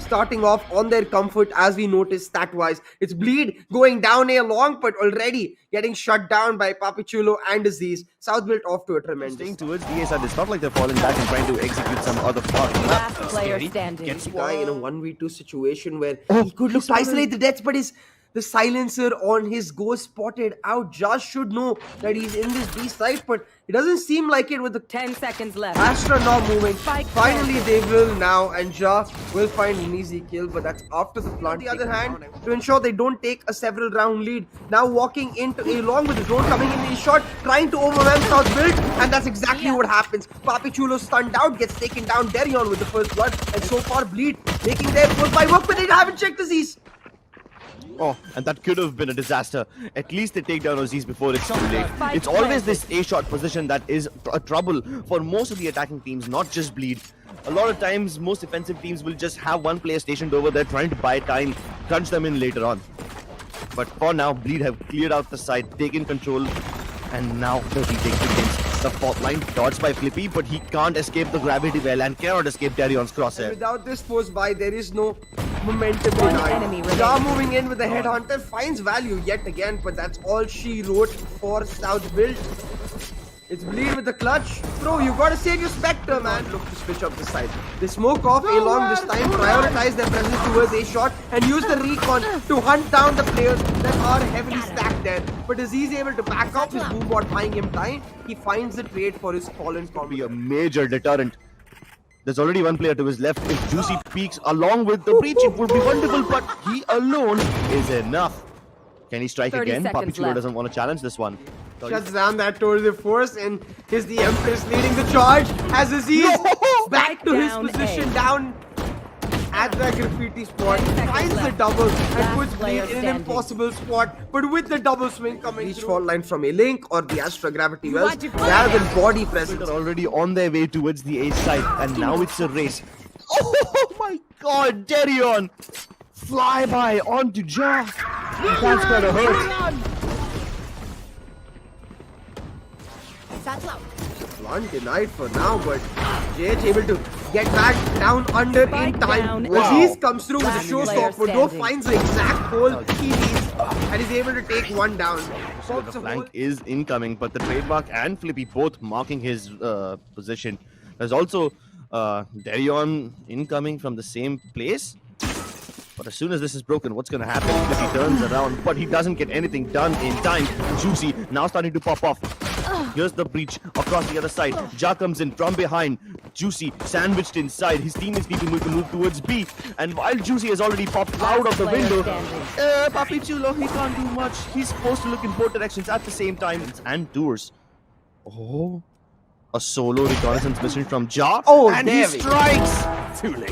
starting off on their comfort, as we noticed stat-wise. It's Bleed going down a long, but already getting shut down by Papichulo and Aziz. South built off to a tremendous Staying towards the A side, it's not like they're falling back and trying to execute some other part. Last player standing. Gets guy in a 1v2 situation where he could look to isolate the deaths, but the silencer on his ghost spotted out. Just should know that he's in this B side, but it doesn't seem like it with the 10 seconds left. Astra not moving. Spike Finally, they will now, and Ja will find an easy kill, but that's after the plant. On the other hand, to ensure they don't take a several round lead, now walking into A long with the drone coming in his shot, trying to overwhelm South build, and that's exactly what happens. Papichulo stunned out, gets taken down. Derion with the first blood, and so far Bleed making their 4-5 work, but they haven't checked Aziz. Oh, and that could have been a disaster. At least they take down Aziz before it's too late. It's always this A-shot position that is a trouble for most of the attacking teams, not just Bleed. A lot of times, most defensive teams will just have one player stationed over there trying to buy time, crunch them in later on. But for now, Bleed have cleared out the side, taken control, and now 30 takes against the fourth line, dodged by Flippy, but he can't escape the gravity well and cannot escape Darion's crosshair. And without this force buy, there is no momentum One behind. enemy remaining. Ja moving in with the headhunter finds value yet again, but that's all she wrote for South build. It's Bleed with the clutch. Bro, you gotta save your Spectre, man. Look to switch up the side. They smoke off A long this time, prioritize their presence towards A shot, and use the recon to hunt down the players that are heavily stacked there. But Aziz able to back up his boom bot buying him time. He finds the trade for his fallen combo. Be a major deterrent. There's already one player to his left. If Juicy peeks along with the breach, it would be wonderful, but he alone is enough. Can he strike 30 again? seconds Papichulo left. doesn't want to challenge this one. Shuts down that torsive force, and here's the Empress leading the charge as Aziz back to his Down position A. down at the graffiti spot, 10 seconds finds the left. double Last and puts player Bleed in an standing. impossible spot, but with the double swing coming each fault line from a link or the Astra Gravity Wells, want to play rather than body presence. They're already on their way towards the A side, and now it's a race. Oh my god, Derion! Flyby onto Ja. That's gonna hurt. Plant denied for now, but JH able to get back down under in Spike time. down. Aziz comes through with Last a player showstopper. Though standing. finds the exact hole he needs and is able to take one down. The Pops a hole. flank is incoming, but the trademark and Flippy both marking his position. There's also Derion incoming from the same place. But as soon as this is broken, what's going to happen? Flippy turns around, but he doesn't get anything done in time. Juicy now starting to pop off. Here's the breach across the other side. Ja comes in from behind. Juicy sandwiched inside. His teammates need to move towards B. And while Juicy has already popped out of the player window, standing. Papichulo, he can't do much. He's supposed to look in both directions at the same time. And Tours. Oh, a solo reconnaissance mission from Ja. Oh, and he there we go. strikes. Too late.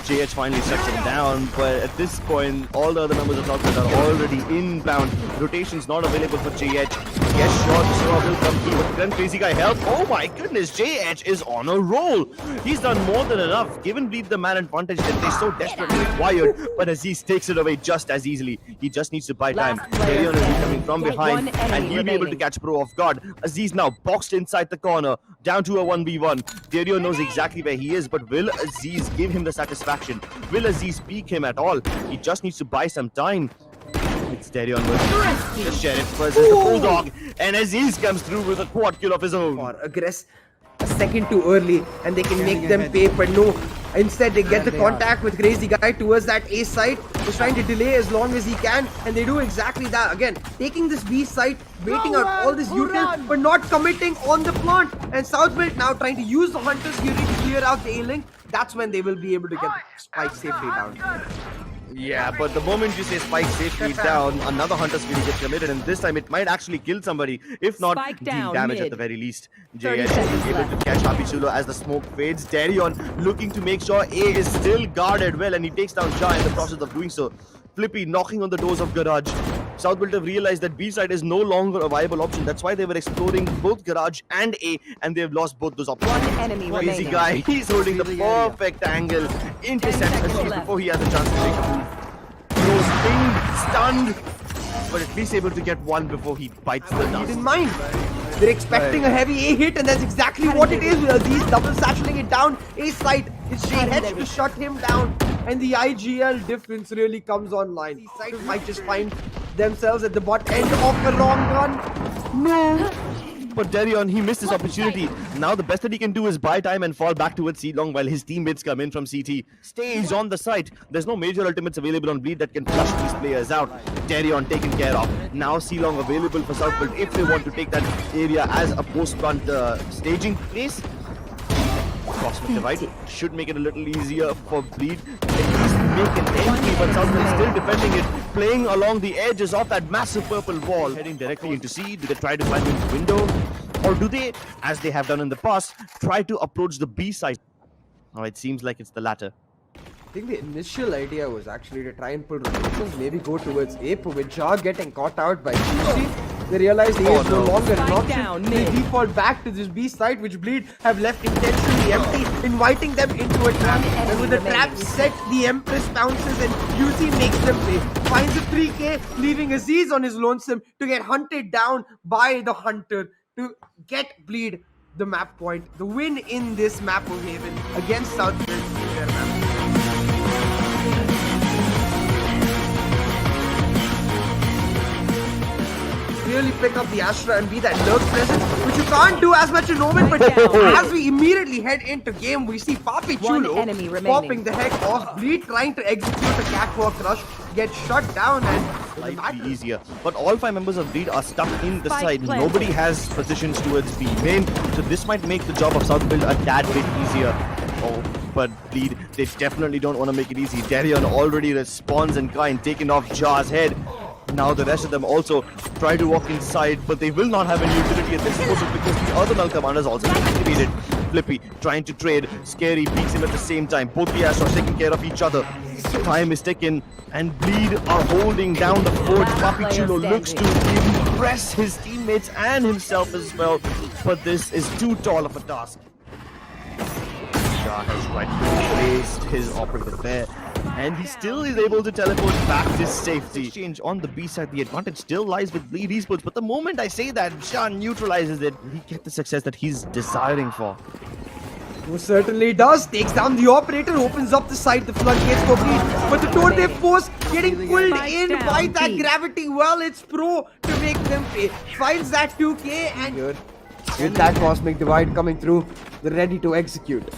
JH finally shuts him down, but at this point, all the other members of Southland are already inbound. Rotation's not available for JH. Yes, sure, the Sora will come through, but then Crazy Guy help. Oh my goodness, JH is on a roll. He's done more than enough, given Bleed the man advantage that they so desperately required, but Aziz takes it away just as easily. He just needs to buy time. Last player Derion is standing. coming from One behind, enemy and he'll be able to remaining. catch Pro off guard. Aziz now boxed inside the corner, down to a 1v1. Derion knows exactly where he is, but will Aziz give him the satisfaction? Will Aziz peek him at all? He just needs to buy some time. It's Derion versus the Sheriff versus the Bulldog, and Aziz comes through with a quad kill of his own. Or aggress a second too early and they can make them pay, but no. Instead, they get the contact with Crazy Guy towards that A site. He's trying to delay as long as he can, and they do exactly that. Again, taking this B site, waiting out all this util, but not committing on the plant. And Southbuilt now trying to use the Hunter's Fury to clear out the A-link. That's when they will be able to get the spike safely down. Yeah, but the moment you say Spike safely down, another Hunter's Fury gets committed, and this time it might actually kill somebody, if not Spike deal down damage at mid. the very least. 30 JH seconds is able left. to catch Papichulo as the smoke fades. Derion looking to make sure A is still guarded well, and he takes down Ja in the process of doing so. Flippy knocking on the doors of Garage. Southbuilt have realized that B side is no longer a viable option. That's why they were exploring both Garage and A, and they've lost both those options. One enemy Crazy remaining. Guy, he's holding the perfect angle. Intercepts seconds Aziz left. before he has a chance to make a move. Throws pinged, stunned, but at least able to get one before he bites the Keep dust. in mind, they're expecting a heavy A hit, and that's exactly what it is. With Aziz double satcheling it down, A side His heads to shut him down, and the IGL difference really comes online. These sides might just find themselves at the bot end of the long gun. No! But Darion, he missed his opportunity. Now the best that he can do is buy time and fall back towards C-Long while his teammates come in from CT. Stays on the site. There's no major ultimates available on Bleed that can flush these players out. Darion taken care of. Now C-Long available for Southfield if they want to take that area as a post-plant staging place. Cosmic Divide should make it a little easier for Bleed. At least make an entry, but Southfield still defending it, playing along the edges of that massive purple wall. Heading directly into C. Do they try to climb into the window? Or do they, as they have done in the past, try to approach the B side? Oh, it seems like it's the latter. I think the initial idea was actually to try and pull rotations, maybe go towards A, but with Jar getting caught out by Juicy, they realized A is no longer an option. They default back to this B site, which Bleed have left intentionally empty, inviting them into a trap. And with the trap set, the Empress bounces and Juicy makes them pay. Finds a 3K, leaving Aziz on his lonesome to get hunted down by the Hunter to get Bleed the map point. The win in this map of Haven against Southfield in their map. Really pick up the Astra and be that lurk presence, which you can't do as much in Omen, but as we immediately head into game, we see Papi Chulo popping the heck off, Bleed trying to execute a catwalk rush, get shut down and Slightly easier. But all 5 members of Bleed are stuck in the side. Nobody has positions towards B main, so this might make the job of Southfield a tad bit easier. Oh, but Bleed, they definitely don't want to make it easy. Darion already responds and kind, taking off Jar's head. Now the rest of them also try to walk inside, but they will not have any utility at this point because the other Null Commanders also activated. Flippy trying to trade. Scary beats him at the same time. Both the Astros taking care of each other. Time is taken and Bleed are holding down the fort. Papi Chulo looks to impress his teammates and himself as well, but this is too tall of a task. Shah has rightfully placed his operator there, and he still is able to teleport back to safety. Exchange on the B side, the advantage still lies with Bleed Esports, but the moment I say that, Shah neutralizes it. He gets the success that he's desiring for. Who certainly does. Takes down the operator, opens up the side, the floodgates for Bleed. But the Torte force getting pulled in by that gravity. Well, it's Pro to make them pay. Finds that 2K and with that Cosmic Divide coming through, they're ready to execute.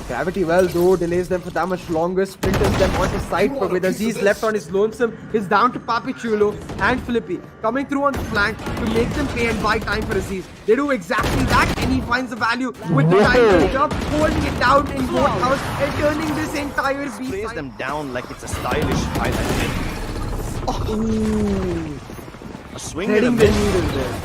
Gravity well though delays them for that much longer, splinters them onto site, but with Aziz left on his lonesome, it's down to Papi Chulo and Flippy coming through on the flank to make them pay and buy time for Aziz. They do exactly that and he finds the value with the time pick up, holding it down in both house and turning this entire B Plays side. them down like it's a stylish highlight. Ooh. A swing and a Threading the miss. needle there.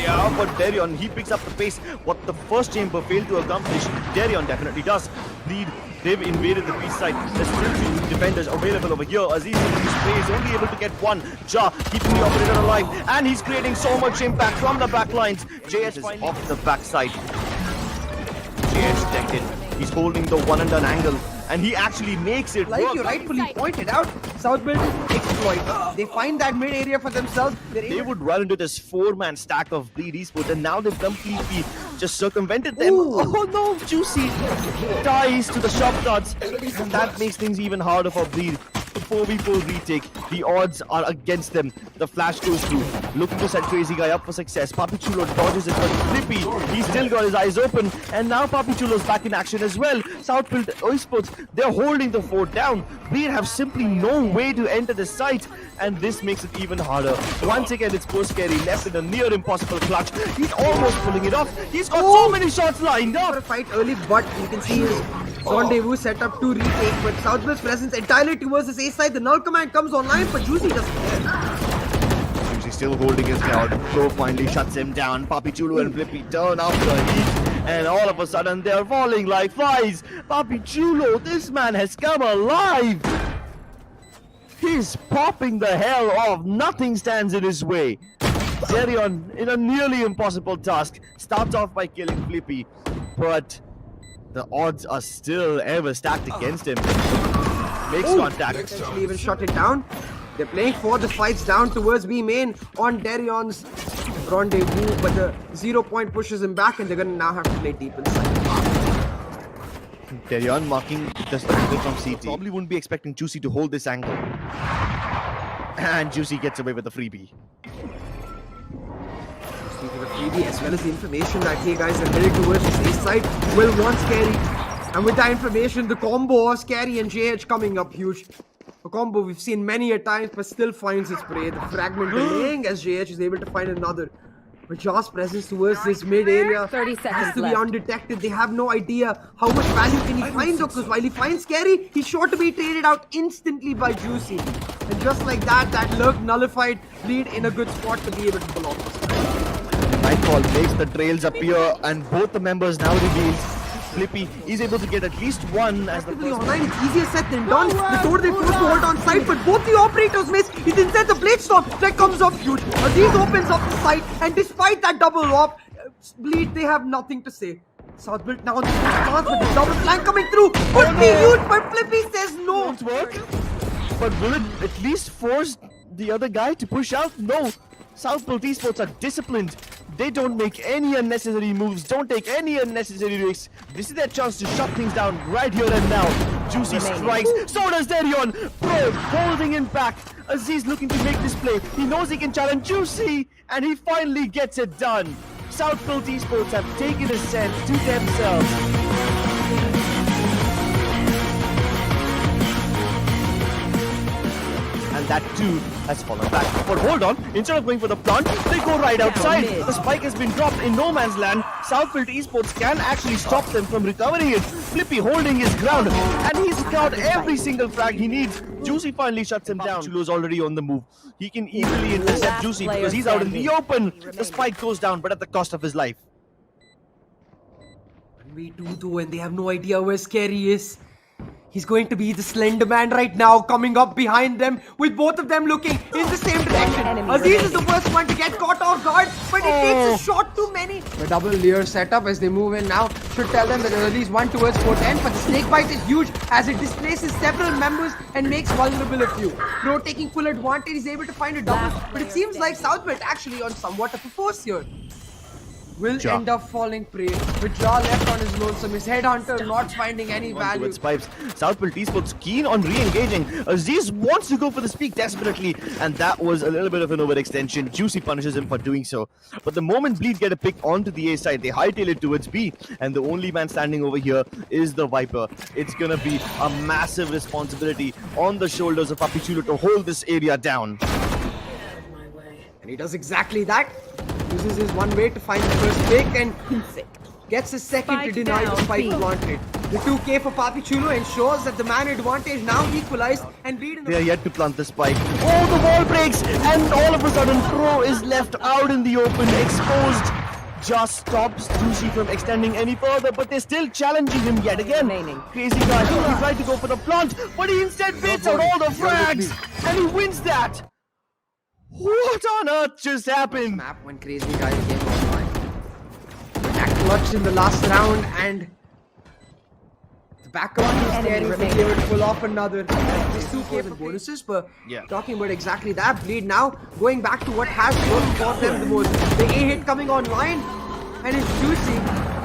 Yeah, but Darion, he picks up the pace. What the first chamber failed to accomplish, Darion definitely does. Bleed, they've invaded the B side. There's still 2 defenders available over here. Aziz in his is only able to get 1. Ja keeping the operator alive, and he's creating so much impact from the back lines. JS is off the backside. JS decked it. He's holding the one and done angle, and he actually makes it Like work. you rightfully pointed out, Southfield exploit. They find that mid area for themselves. They would run into this 4-man stack of Bleed Esports, and now they've completely just circumvented them. Ooh. Oh no, Juicy dies to the shot guards, and that makes things even harder for Bleed. The 4v4 retake, the odds are against them. The flash goes through, looking to set Crazy Guy up for success. Papi Chulo dodges it, but Flippy, he's still got his eyes open, and now Papi Chulo's back in action as well. Southfield Esports, they're holding the fort down. Bleed have simply no way to enter the site, and this makes it even harder. Once again, it's Post Scary left in a near impossible clutch. He's almost pulling it off. He's got so many shots lined up. A fight early, but you can see his rendezvous set up to retake, but Southfield's presence entirely towards his A side. The null command comes online, but Juicy doesn't care. Juicy still holding his ground. Pro finally shuts him down. Papi Chulo and Flippy turn out the heat, and all of a sudden they're falling like flies. Papi Chulo, this man has come alive. He's popping the hell off. Nothing stands in his way. Darion, in a nearly impossible task, starts off by killing Flippy, but the odds are still ever stacked against him. Makes contact. Essentially even shut it down. They're playing for the fights down towards B main on Darion's rendezvous, but the 0 point pushes him back and they're gonna now have to play deep inside. Terion marking just a little from CT. Probably wouldn't be expecting Juicy to hold this angle. And Juicy gets away with the freebie. Speaking of freebie, as well as the information that, hey guys, they're headed towards the safe side, will want Scary. And with that information, the combo of Scary and JH coming up huge. A combo we've seen many a times, but still finds its prey. The fragment delaying as JH is able to find another. But Jaw's presence towards this mid area 30 seconds has to be left. undetected. They have no idea how much value can he find, though, because while he finds Scary, he's sure to be traded out instantly by Juicy. And just like that, that lurk nullified, lead in a good spot to be able to pull off this. Nightfall makes the trails appear, and both the members now reveals. Flippy is able to get at least one as the Effectively first. online, it's easier said than done. Before they force to hold on site, but both the operators miss. He's instead the blade storm that comes off huge. Aziz opens up the site, and despite that double op, Bleed, they have nothing to say. Southbuilt now on the chance with the double flank coming through. Could be huge, but Flippy says no. Won't work. But will it at least force the other guy to push out? No. Southbuilt Esports are disciplined. They don't make any unnecessary moves, don't take any unnecessary risks. This is their chance to shut things down right here and now. Juicy strikes, so does Darion. Pro holding him back. Aziz looking to make this play. He knows he can challenge Juicy, and he finally gets it done. Southbuilt Esports have taken a set to themselves. And that too has fallen back. But hold on, instead of going for the plant, they go right outside. The spike has been dropped in no man's land. Southfield Esports can actually stop them from recovering it. Flippy holding his ground, and he's got every single frag he needs. Juicy finally shuts him down. Chulo's already on the move. He can easily intercept Juicy because he's out in the open. The spike goes down, but at the cost of his life. We do though, and they have no idea where Scary is. He's going to be the Slender Man right now, coming up behind them, with both of them looking in the same direction. Aziz is the first one to get caught off guard, but it takes a shot too many. The double layer setup as they move in now should tell them that there are at least one towards 410, but the snake bite is huge as it displaces several members and makes vulnerable a few. Pro taking full advantage, is able to find a double, but it seems like Southbelt actually on somewhat of a force here. Will end up falling prey, with Jaw left on his lonesome, his headhunter not finding any value. Its pipes. Southfield Esports keen on re-engaging. Aziz wants to go for the speak desperately, and that was a little bit of an overextension. Juicy punishes him for doing so. But the moment Bleed get a pick onto the A side, they hightail it towards B, and the only man standing over here is the Viper. It's gonna be a massive responsibility on the shoulders of Papichulo to hold this area down. And he does exactly that. Uses his one way to find the first pick and gets a second to deny the spike wanted. The 2K for Papichulo ensures that the man advantage now equalized and Bleed in the... They are yet to plant the spike. Oh, the wall breaks, and all of a sudden Pro is left out in the open, exposed. Just stops Juicy from extending any further, but they're still challenging him yet again. Crazy guy, he tried to go for the plant, but he instead baits out all the frags, and he wins that. What on earth just happened? Map when Crazy Guy came online. That clutched in the last round, and the background is there. He was able to pull off another. Just 2K for bonuses, but talking about exactly that, Bleed now going back to what has worked for them the most. The A hit coming online, and it's Juicy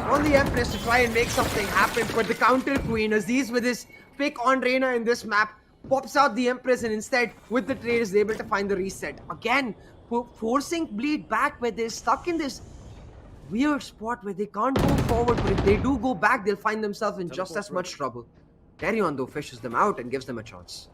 on the Empress to try and make something happen. But the counter queen, Aziz with his pick on Reina in this map, pops out the Empress, and instead with the trade is able to find the reset. Again, forcing Bleed back where they're stuck in this weird spot where they can't go forward, but if they do go back, they'll find themselves in just as much trouble. Darion though fishes them out and gives them a chance.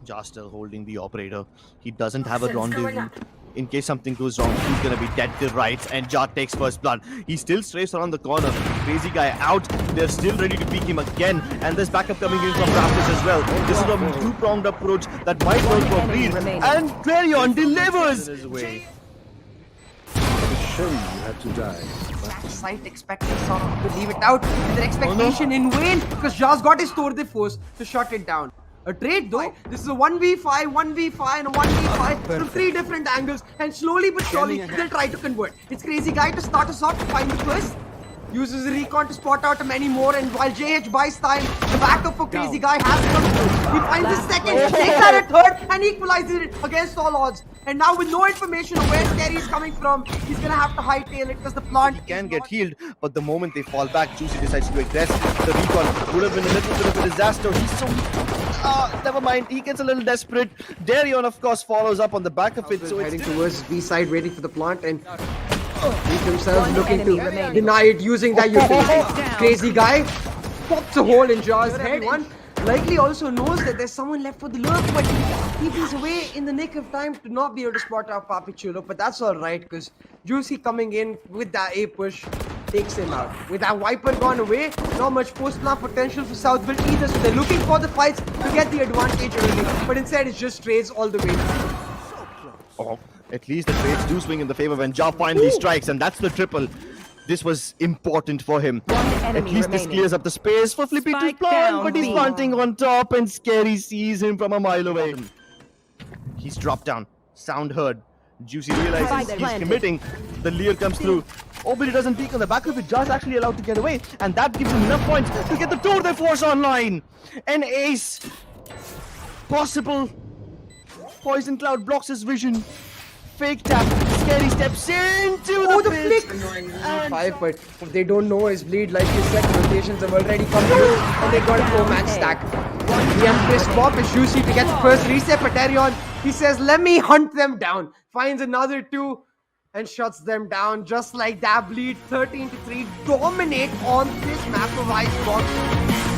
Just still holding the operator. He doesn't have a rendezvous. In case something goes wrong, he's gonna be dead to rights, and Jar takes first blood. He still strays around the corner. Crazy guy out. They're still ready to peek him again, and there's backup coming in from Raptors as well. This is a two-pronged approach that might work for Bleed, and Clarion delivers. Show you have to die. Back side expecting someone to leave it out, and their expectation in vain because Jaw's got his Tour de Force to shut it down. A trade though, this is a 1v5, 1v5 and a 1v5 from 3 different angles, and slowly but surely they'll try to convert. It's Crazy Guy to start us off to find the first. Uses recon to spot out many more, and while JH buys time, the backup for Crazy Guy has come through. He finds his second, takes that at third, and equalizes it against all odds. And now with no information of where Scary is coming from, he's gonna have to hightail it because the plant Can get healed, but the moment they fall back, Juicy decides to aggress. The recon would have been a little bit of a disaster. He's so... never mind, he gets a little desperate. Darion, of course, follows up on the back of it. So heading it's towards B side, waiting for the plant, and he themselves One looking to enemy remaining. deny it using that utility. Crazy Guy pops a hole in Jar's head. One likely also knows that there's someone left for the lurk, but he is away in the nick of time to not be able to spot out Papi Chulo. But that's alright, because Juicy coming in with that A push takes him out. With that Viper gone away, not much post-plant potential for Southville either, so they're looking for the fights to get the advantage early. But instead, it's just trades all the way. Oh, at least the trades do swing in the favor when Ja finally strikes, and that's the triple. This was important for him. At enemy least this remaining. clears up the space for Flippy to Spike plant, down, but he's B. planting on top, and Scary sees him from a mile away. He's dropped down. Sound heard. Juicy realizes Spike he's planted. committing. The Lear comes through. Oh, but he doesn't peek on the back of it. Ja's actually allowed to get away, and that gives him enough points to get the Tour de Force online. An ace. Possible. Poison Cloud blocks his vision. Fake tap. Scary steps into Oh, the the pit. flick! Five, but if they don't know his bleed, like you said, the rotations have already come through, and they got a 4-man stack. The Empress Pop is Juicy to get the first reset, but Darion, he says, let me hunt them down. Finds another 2, and shuts them down. Just like that, bleed 13-3, dominate on this map of Icebox.